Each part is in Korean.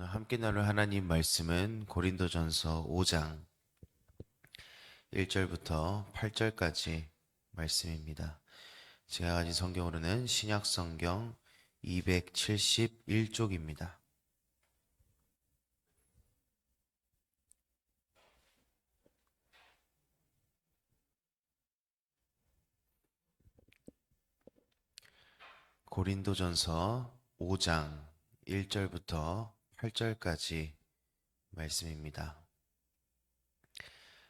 오늘 함께 나눌 하나님 말씀은 고린도전서 5장 1절부터 8절까지 말씀입니다. 제가 가진 성경으로는 신약 성경 271쪽입니다. 고린도전서 5장 1절부터 8절까지 말씀입니다.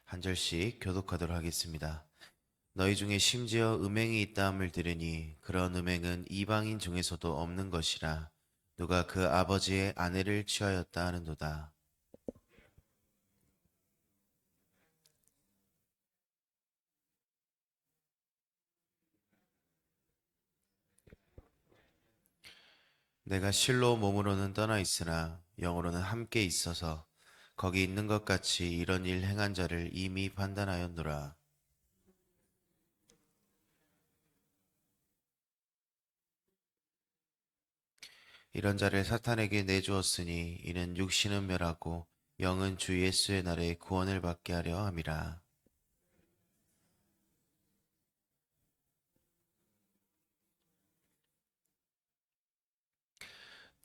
한 절씩 교독하도록 하겠습니다. 너희 중에 심지어 음행이 있다함을 들으니 그런 음행은 이방인 중에서도 없는 것이라 누가 그 아버지의 아내를 취하였다 하는도다. 내가 실로 몸으로는 떠나 있으나 영으로는 함께 있어서 거기 있는 것 같이 이런 일 행한 자를 이미 판단하였노라. 이런 자를 사탄에게 내주었으니 이는 육신은 멸하고 영은 주 예수의 날에 구원을 받게 하려 함이라.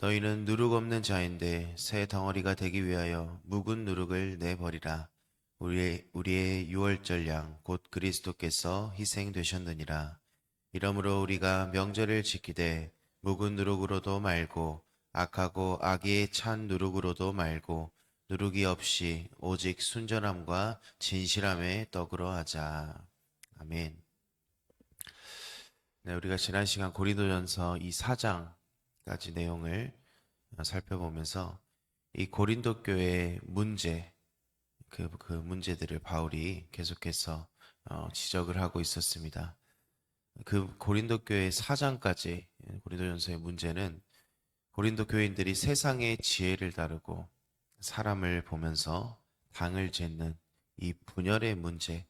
너희는 누룩 없는 자인데 새 덩어리가 되기 위하여 묵은 누룩을 내버리라. 우리의 유월절 양 곧 그리스도께서 희생되셨느니라. 이러므로 우리가 명절을 지키되 묵은 누룩으로도 말고 악하고 악의에 찬 누룩으로도 말고 누룩이 없이 오직 순전함과 진실함의 떡으로 하자. 아멘. 네, 우리가 지난 시간 고린도전서 이 4장까지 내용을 살펴보면서 이 고린도 교회의 문제, 그 문제들을 바울이 계속해서 지적을 하고 있었습니다. 그 고린도 교회 4장까지 고린도전서의 문제는 고린도 교인들이 세상의 지혜를 다루고 사람을 보면서 당을 짓는 이 분열의 문제,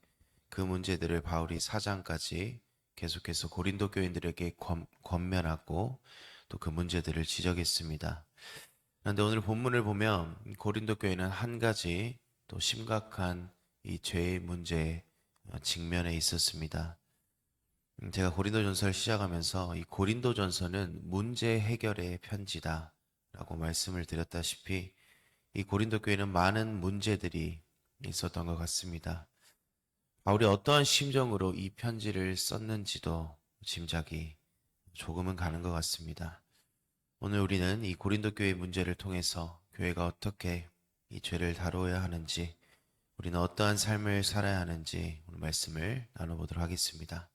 그 문제들을 바울이 4장까지 계속해서 고린도 교인들에게 권면하고 또 그 문제들을 지적했습니다. 그런데 오늘 본문을 보면 고린도 교회는 한 가지 또 심각한 이 죄의 문제에 직면해 있었습니다. 제가 고린도전서를 시작하면서 이 고린도전서는 문제 해결의 편지다라고 말씀을 드렸다시피 이 고린도 교회는 많은 문제들이 있었던 것 같습니다. 바울이 어떠한 심정으로 이 편지를 썼는지도 짐작이 조금은 가는 것 같습니다. 오늘 우리는 이 고린도 교회의 문제를 통해서 교회가 어떻게 이 죄를 다루어야 하는지, 우리는 어떠한 삶을 살아야 하는지 오늘 말씀을 나눠보도록 하겠습니다.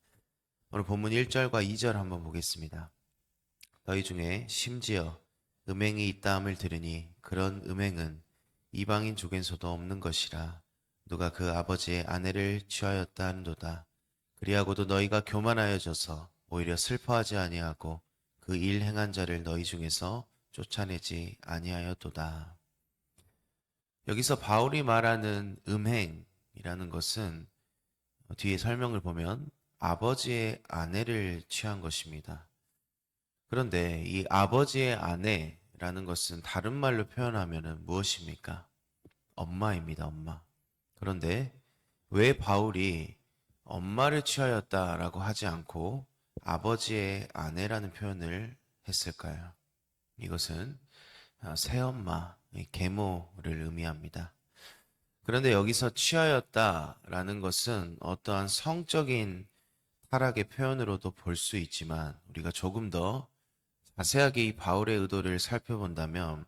오늘 본문 1절과 2절 한번 보겠습니다. 너희 중에 심지어 음행이 있다함을 들으니 그런 음행은 이방인 중에서도 없는 것이라 누가 그 아버지의 아내를 취하였다 한도다. 그리하고도 너희가 교만하여져서 오히려 슬퍼하지 아니하고 그 일 행한 자를 너희 중에서 쫓아내지 아니하였도다. 여기서 바울이 말하는 음행이라는 것은 뒤에 설명을 보면 아버지의 아내를 취한 것입니다. 그런데 이 아버지의 아내라는 것은 다른 말로 표현하면 무엇입니까? 엄마입니다, 엄마. 그런데 왜 바울이 엄마를 취하였다라고 하지 않고 아버지의 아내라는 표현을 했을까요? 이것은 새엄마, 계모를 의미합니다. 그런데 여기서 취하였다라는 것은 어떠한 성적인 타락의 표현으로도 볼 수 있지만 우리가 조금 더 자세하게 이 바울의 의도를 살펴본다면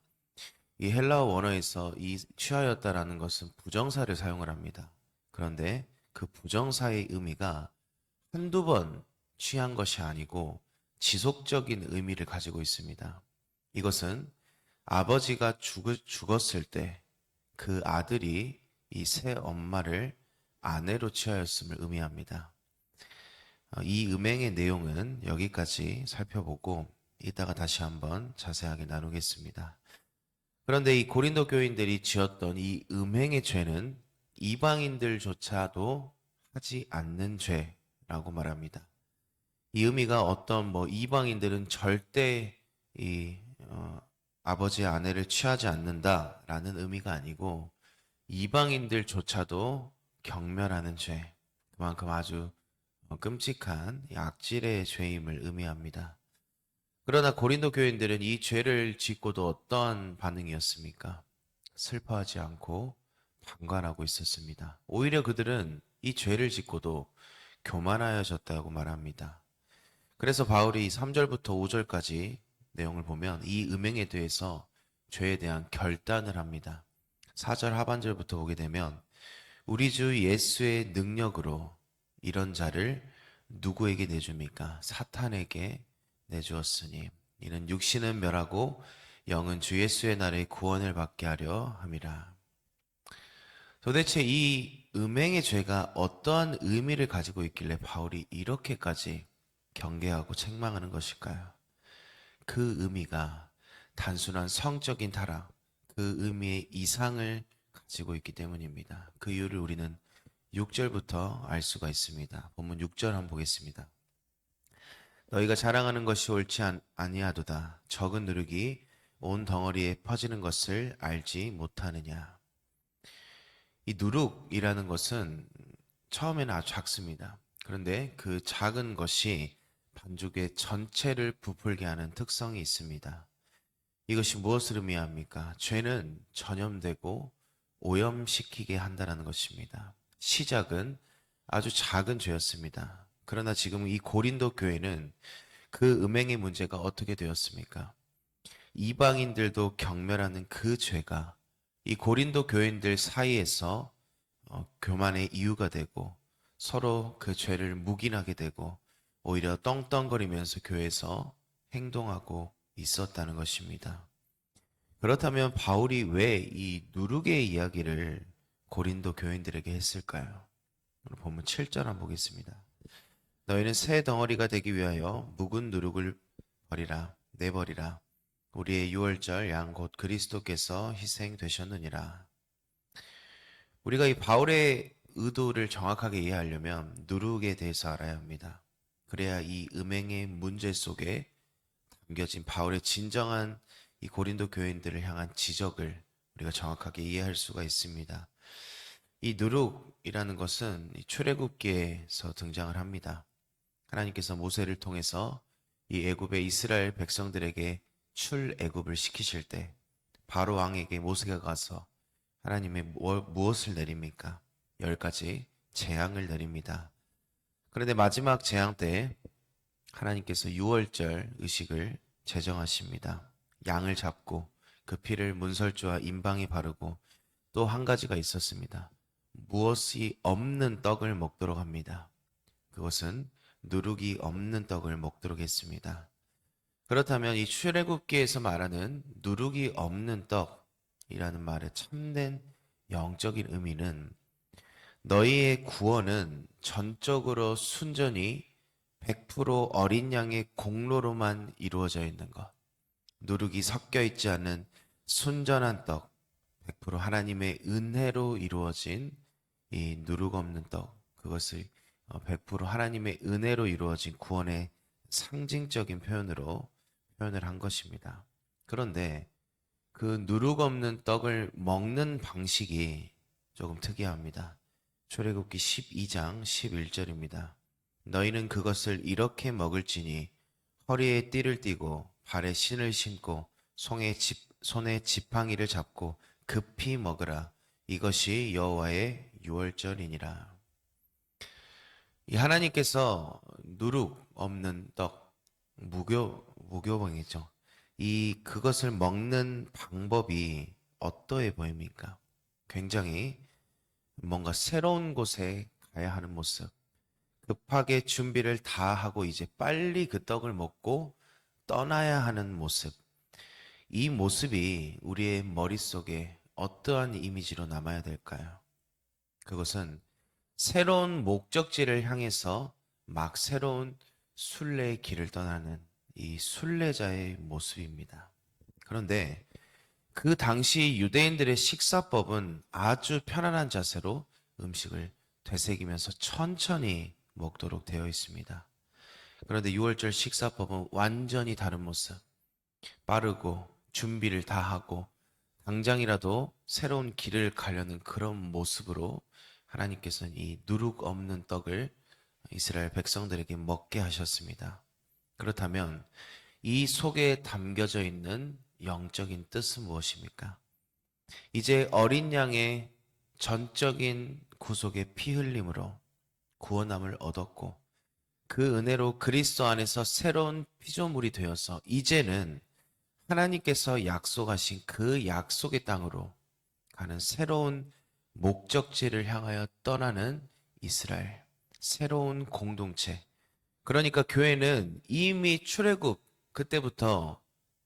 이 헬라어 원어에서 이 취하였다라는 것은 부정사를 사용을 합니다. 그런데 그 부정사의 의미가 한두 번 취한 것이 아니고 지속적인 의미를 가지고 있습니다. 이것은 아버지가 죽었을 때 그 아들이 이 새 엄마를 아내로 취하였음을 의미합니다. 이 음행의 내용은 여기까지 살펴보고 이따가 다시 한번 자세하게 나누겠습니다. 그런데 이 고린도 교인들이 지었던 이 음행의 죄는 이방인들조차도 하지 않는 죄라고 말합니다. 이 의미가 어떤 이방인들은 절대 이 아버지의 아내를 취하지 않는다라는 의미가 아니고 이방인들조차도 경멸하는 죄, 그만큼 아주 끔찍한 이 악질의 죄임을 의미합니다. 그러나 고린도 교인들은 이 죄를 짓고도 어떠한 반응이었습니까? 슬퍼하지 않고 방관하고 있었습니다. 오히려 그들은 이 죄를 짓고도 교만하여졌다고 말합니다. 그래서 바울이 3절부터 5절까지 내용을 보면 이 음행에 대해서 죄에 대한 결단을 합니다. 4절 하반절부터 보게 되면 우리 주 예수의 능력으로 이런 자를 누구에게 내줍니까? 사탄에게 내주었으니 이는 육신은 멸하고 영은 주 예수의 날에 구원을 받게 하려 함이라. 도대체 이 음행의 죄가 어떠한 의미를 가지고 있길래 바울이 이렇게까지 경계하고 책망하는 것일까요? 그 의미가 단순한 성적인 타락, 그 의미의 이상을 가지고 있기 때문입니다. 그 이유를 우리는 6절부터 알 수가 있습니다. 본문 6절 한번 보겠습니다. 너희가 자랑하는 것이 옳지 아니하도다. 적은 누룩이 온 덩어리에 퍼지는 것을 알지 못하느냐. 이 누룩이라는 것은 처음에는 아주 작습니다. 그런데 그 작은 것이 반죽의 전체를 부풀게 하는 특성이 있습니다. 이것이 무엇을 의미합니까? 죄는 전염되고 오염시키게 한다는 것입니다. 시작은 아주 작은 죄였습니다. 그러나 지금 이 고린도 교회는 그 음행의 문제가 어떻게 되었습니까? 이방인들도 경멸하는 그 죄가 이 고린도 교인들 사이에서 교만의 이유가 되고 서로 그 죄를 묵인하게 되고 오히려 떵떵거리면서 교회에서 행동하고 있었다는 것입니다. 그렇다면 바울이 왜 이 누룩의 이야기를 고린도 교인들에게 했을까요? 오늘 본문 7절 한번 보겠습니다. 너희는 새 덩어리가 되기 위하여 묵은 누룩을 버리라, 내버리라. 우리의 유월절 양 곧 그리스도께서 희생되셨느니라. 우리가 이 바울의 의도를 정확하게 이해하려면 누룩에 대해서 알아야 합니다. 그래야 이 음행의 문제 속에 담겨진 바울의 진정한 이 고린도 교인들을 향한 지적을 우리가 정확하게 이해할 수가 있습니다. 이 누룩이라는 것은 이 출애굽기에서 등장을 합니다. 하나님께서 모세를 통해서 이 애굽의 이스라엘 백성들에게 출애굽을 시키실 때 바로 왕에게 모세가 가서 하나님의 무엇을 내립니까? 10가지 재앙을 내립니다. 그런데 마지막 재앙 때 하나님께서 유월절 의식을 제정하십니다. 양을 잡고 그 피를 문설주와 임방에 바르고 또 한 가지가 있었습니다. 무엇이 없는 떡을 먹도록 합니다. 그것은 누룩이 없는 떡을 먹도록 했습니다. 그렇다면 이 출애굽기에서 말하는 누룩이 없는 떡이라는 말의 참된 영적인 의미는 너희의 구원은 전적으로 순전히 100% 어린 양의 공로로만 이루어져 있는 것. 누룩이 섞여 있지 않은 순전한 떡, 100% 하나님의 은혜로 이루어진 이 누룩 없는 떡, 그것을 100% 하나님의 은혜로 이루어진 구원의 상징적인 표현으로 표현을 한 것입니다. 그런데 그 누룩 없는 떡을 먹는 방식이 조금 특이합니다. 출애굽기 12장 11절입니다. 너희는 그것을 이렇게 먹을지니 허리에 띠를 띠고 발에 신을 신고 손에 지팡이를 잡고 급히 먹으라. 이것이 여호와의 유월절이니라. 이 하나님께서 누룩 없는 떡, 무교봉이죠. 그것을 먹는 방법이 어떠해 보입니까? 굉장히 뭔가 새로운 곳에 가야 하는 모습. 급하게 준비를 다 하고 이제 빨리 그 떡을 먹고 떠나야 하는 모습. 이 모습이 우리의 머릿속에 어떠한 이미지로 남아야 될까요? 그것은 새로운 목적지를 향해서 막 새로운 순례의 길을 떠나는 이 순례자의 모습입니다. 그런데 그 당시 유대인들의 식사법은 아주 편안한 자세로 음식을 되새기면서 천천히 먹도록 되어 있습니다. 그런데 6월절 식사법은 완전히 다른 모습. 빠르고 준비를 다 하고 당장이라도 새로운 길을 가려는 그런 모습으로 하나님께서는 이 누룩 없는 떡을 이스라엘 백성들에게 먹게 하셨습니다. 그렇다면 이 속에 담겨져 있는 영적인 뜻은 무엇입니까? 이제 어린 양의 전적인 구속의 피 흘림으로 구원함을 얻었고 그 은혜로 그리스도 안에서 새로운 피조물이 되어서 이제는 하나님께서 약속하신 그 약속의 땅으로 가는 새로운 목적지를 향하여 떠나는 이스라엘, 새로운 공동체. 그러니까 교회는 이미 출애굽 그때부터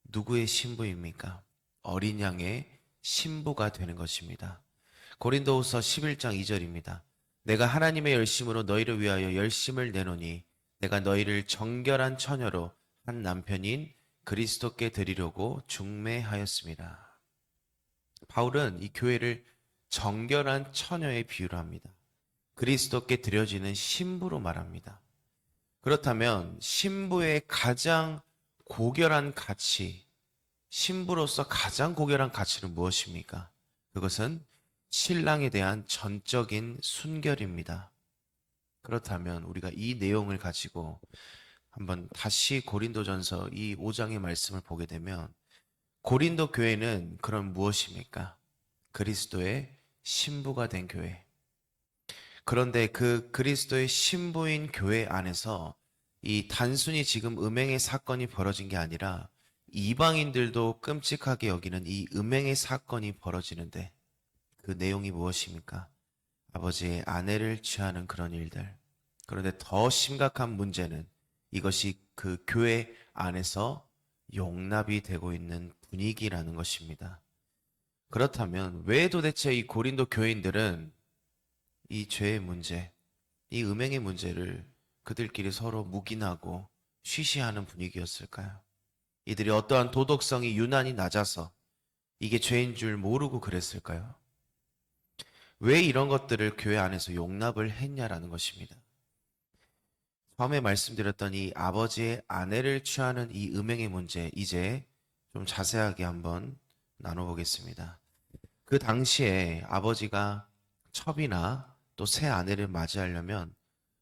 누구의 신부입니까? 어린 양의 신부가 되는 것입니다. 고린도후서 11장 2절입니다. 내가 하나님의 열심으로 너희를 위하여 열심을 내노니 내가 너희를 정결한 처녀로 한 남편인 그리스도께 드리려고 중매하였습니다. 바울은 이 교회를 정결한 처녀의 비유로 합니다. 그리스도께 드려지는 신부로 말합니다. 그렇다면 신부의 가장 고결한 가치, 신부로서 가장 고결한 가치는 무엇입니까? 그것은 신랑에 대한 전적인 순결입니다. 그렇다면 우리가 이 내용을 가지고 한번 다시 고린도전서 이 5장의 말씀을 보게 되면 고린도 교회는 그럼 무엇입니까? 그리스도의 신부가 된 교회. 그런데 그 그리스도의 신부인 교회 안에서 이 단순히 지금 음행의 사건이 벌어진 게 아니라 이방인들도 끔찍하게 여기는 이 음행의 사건이 벌어지는데 그 내용이 무엇입니까? 아버지의 아내를 취하는 그런 일들. 그런데 더 심각한 문제는 이것이 그 교회 안에서 용납이 되고 있는 분위기라는 것입니다. 그렇다면 왜 도대체 이 고린도 교인들은 이 죄의 문제, 이 음행의 문제를 그들끼리 서로 묵인하고 쉬쉬하는 분위기였을까요? 이들이 어떠한 도덕성이 유난히 낮아서 이게 죄인 줄 모르고 그랬을까요? 왜 이런 것들을 교회 안에서 용납을 했냐라는 것입니다. 처음에 말씀드렸던 이 아버지의 아내를 취하는 이 음행의 문제, 이제 좀 자세하게 한번 나눠보겠습니다. 그 당시에 아버지가 첩이나 또 새 아내를 맞이하려면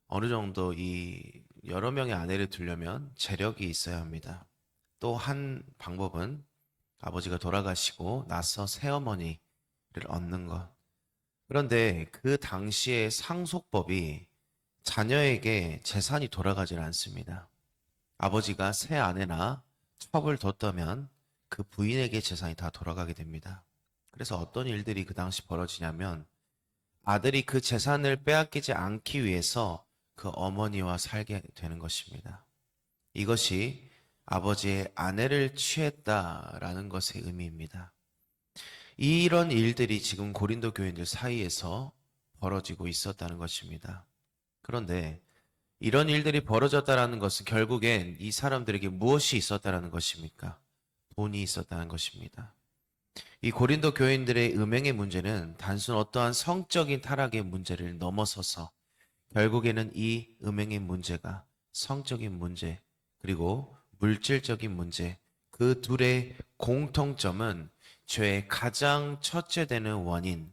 어느 정도 이 여러 명의 아내를 두려면 재력이 있어야 합니다. 또 한 방법은 아버지가 돌아가시고 나서 새어머니를 얻는 것. 그런데 그 당시의 상속법이 자녀에게 재산이 돌아가질 않습니다. 아버지가 새 아내나 첩을 뒀다면 그 부인에게 재산이 다 돌아가게 됩니다. 그래서 어떤 일들이 그 당시 벌어지냐면 아들이 그 재산을 빼앗기지 않기 위해서 그 어머니와 살게 되는 것입니다. 이것이 아버지의 아내를 취했다라는 것의 의미입니다. 이런 일들이 지금 고린도 교인들 사이에서 벌어지고 있었다는 것입니다. 그런데 이런 일들이 벌어졌다는 것은 결국엔 이 사람들에게 무엇이 있었다는 것입니까? 돈이 있었다는 것입니다. 이 고린도 교인들의 음행의 문제는 단순 어떠한 성적인 타락의 문제를 넘어서서 결국에는 이 음행의 문제가 성적인 문제 그리고 물질적인 문제 그 둘의 공통점은 죄의 가장 첫째 되는 원인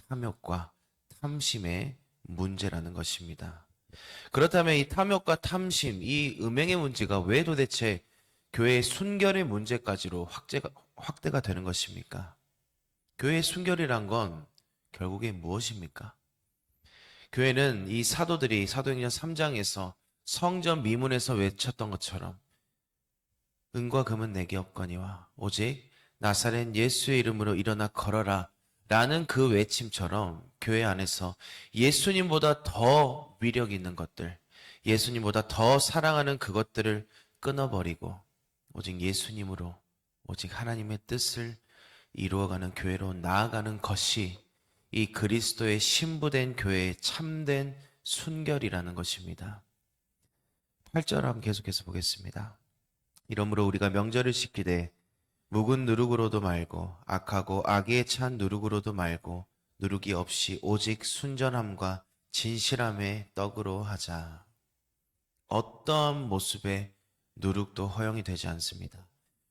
탐욕과 탐심의 문제라는 것입니다. 그렇다면 이 탐욕과 탐심, 이 음행의 문제가 왜 도대체 교회의 순결의 문제까지로 확대가 되는 것입니까? 교회의 순결이란 건 결국에 무엇입니까? 교회는 이 사도들이 사도행전 3장에서 성전 미문에서 외쳤던 것처럼 은과 금은 내게 없거니와 오직 나사렛 예수의 이름으로 일어나 걸어라 라는 그 외침처럼 교회 안에서 예수님보다 더 위력 있는 것들, 예수님보다 더 사랑하는 그것들을 끊어버리고 오직 예수님으로 오직 하나님의 뜻을 이루어가는 교회로 나아가는 것이 이 그리스도의 신부된 교회의 참된 순결이라는 것입니다. 8절 한번 계속해서 보겠습니다. 이러므로 우리가 명절을 지키되 묵은 누룩으로도 말고 악하고 악에 찬 누룩으로도 말고 누룩이 없이 오직 순전함과 진실함의 떡으로 하자. 어떠한 모습의 누룩도 허용이 되지 않습니다.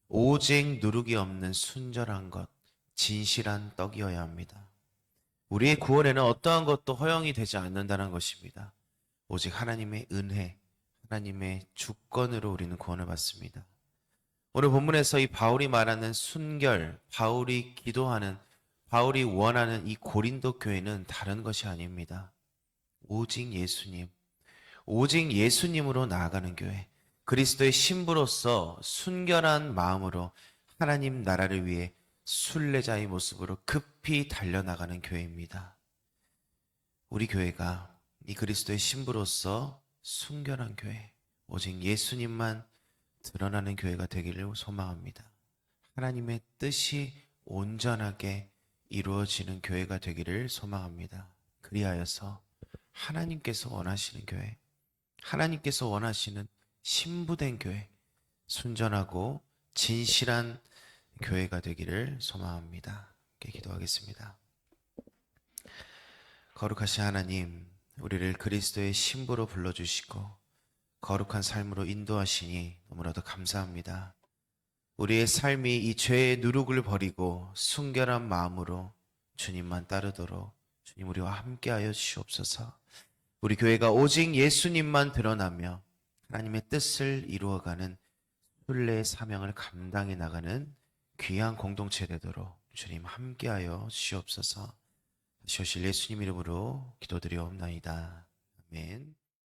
오직 누룩이 없는 순결한 것, 진실한 떡이어야 합니다. 우리의 구원에는 어떠한 것도 허용이 되지 않는다는 것입니다. 오직 하나님의 은혜, 하나님의 주권으로 우리는 구원을 받습니다. 오늘 본문에서 이 바울이 말하는 순결, 바울이 기도하는, 바울이 원하는 이 고린도 교회는 다른 것이 아닙니다. 오직 예수님, 오직 예수님으로 나아가는 교회, 그리스도의 신부로서 순결한 마음으로 하나님 나라를 위해 순례자의 모습으로 급히 달려나가는 교회입니다. 우리 교회가 이 그리스도의 신부로서 순결한 교회, 오직 예수님만 드러나는 교회가 되기를 소망합니다. 하나님의 뜻이 온전하게 이루어지는 교회가 되기를 소망합니다. 그리하여서 하나님께서 원하시는 교회, 하나님께서 원하시는 신부된 교회, 순전하고 진실한 교회가 되기를 소망합니다. 함께 기도하겠습니다. 거룩하신 하나님, 우리를 그리스도의 신부로 불러주시고 거룩한 삶으로 인도하시니 너무나도 감사합니다. 우리의 삶이 이 죄의 누룩을 버리고 순결한 마음으로 주님만 따르도록 주님 우리와 함께하여 주시옵소서. 우리 교회가 오직 예수님만 드러나며 하나님의 뜻을 이루어가는 순례의 사명을 감당해 나가는 귀한 공동체 되도록 주님 함께하여 주시옵소서. 다시 오실 예수님 이름으로 기도드리옵나이다. 아멘.